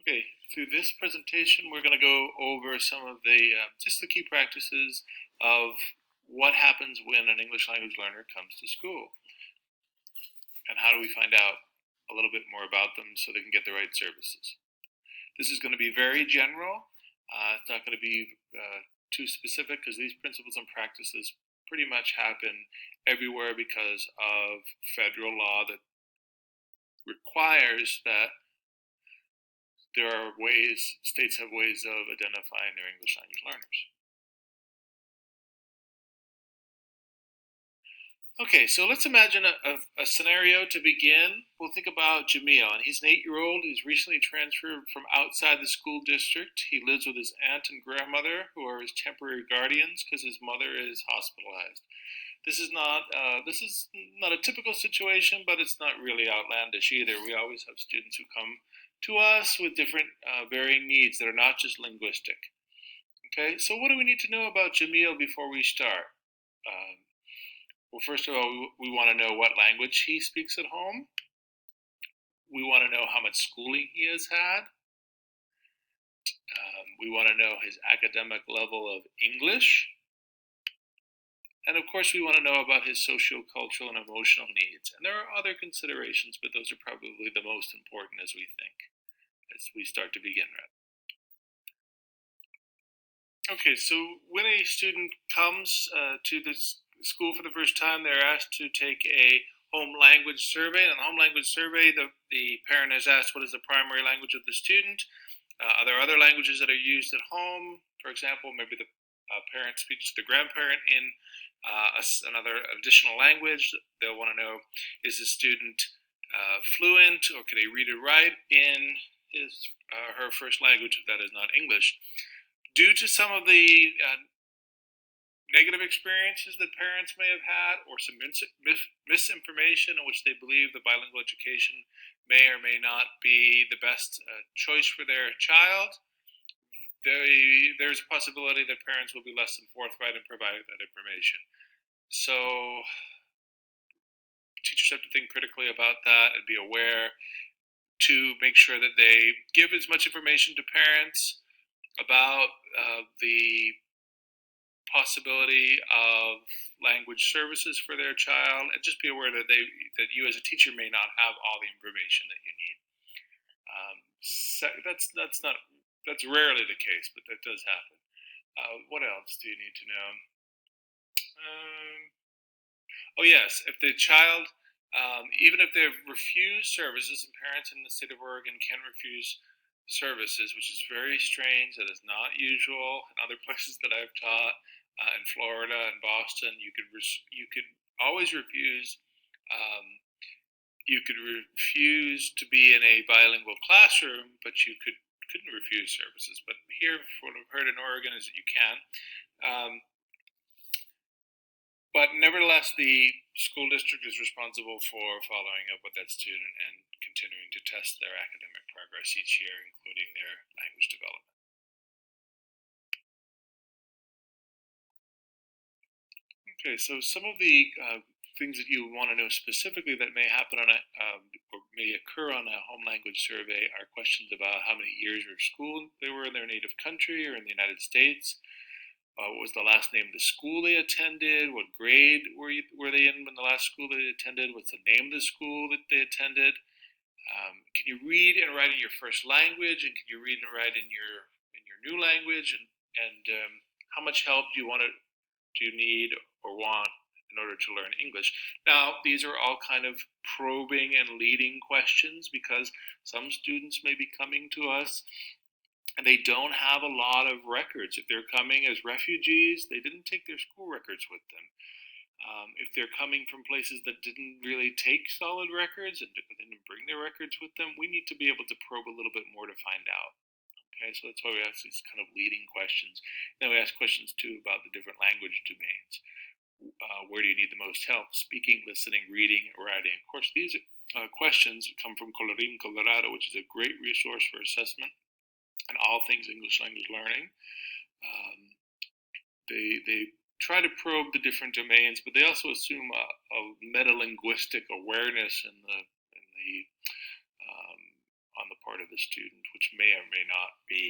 Okay, through this presentation, we're going to go over some of the just the key practices of what happens when an English language learner comes to school, and how do we find out a little bit more about them so they can get the right services. This is going to be very general. It's not going to be too specific because these principles and practices pretty much happen everywhere because of federal law that requires that there are ways, states have ways of identifying their English language learners. Okay, so let's imagine a scenario to begin. We'll think about Jamil, and he's an 8-year-old. He's recently transferred from outside the school district. He lives with his aunt and grandmother, who are his temporary guardians because his mother is hospitalized. This is not a typical situation, but it's not really outlandish either. We always have students who come to us with different varying needs that are not just linguistic. Okay, so what do we need to know about Jamil before we start? Well, first of all, we want to know what language he speaks at home. We want to know how much schooling he has had. We want to know his academic level of English. And of course, we want to know about his socio-cultural and emotional needs. And there are other considerations, but those are probably the most important as we start to begin. Okay, so when a student comes to this school for the first time, they're asked to take a home language survey. In the home language survey, the parent is asked what is the primary language of the student. Are there other languages that are used at home? For example, maybe the parent speaks to the grandparent in another additional language. They'll want to know, is the student fluent, or can they read and write in her first language if that is not English? Due to some of the negative experiences that parents may have had, or some misinformation in which they believe the bilingual education may or may not be the best choice for their child, there's a possibility that parents will be less than forthright in providing that information. So teachers have to think critically about that and be aware to make sure that they give as much information to parents about the possibility of language services for their child, and just be aware that you as a teacher may not have all the information that you need. That's rarely the case, but that does happen. What else do you need to know? Oh yes, if the child, even if they've refused services, and parents in the state of Oregon can refuse services, which is very strange. That is not usual in other places that I've taught. In Florida and Boston, you could always refuse. You could refuse to be in a bilingual classroom, but you couldn't refuse services. But here, what I've heard in Oregon is that you can. But nevertheless, the school district is responsible for following up with that student and continuing to test their academic progress each year, including their language development. Okay, so some of the things that you want to know specifically that may happen on or may occur on a home language survey are questions about how many years of school they were in their native country or in the United States. What was the last name of the school they attended? What grade were they in when the last school they attended? What's the name of the school that they attended? Can you read and write in your first language? And can you read and write in your new language? And how much help do you need or want in order to learn English? Now, these are all kind of probing and leading questions because some students may be coming to us and they don't have a lot of records. If they're coming as refugees, they didn't take their school records with them. If they're coming from places that didn't really take solid records and didn't bring their records with them, we need to be able to probe a little bit more to find out. Okay, so that's why we ask these kind of leading questions. Then we ask questions too about the different language domains. Where do you need the most help? Speaking, listening, reading, writing. Of course, these questions come from Colorín Colorado, which is a great resource for assessment and all things English language learning. They try to probe the different domains, but they also assume a metalinguistic awareness on the part of the student, which may or may not be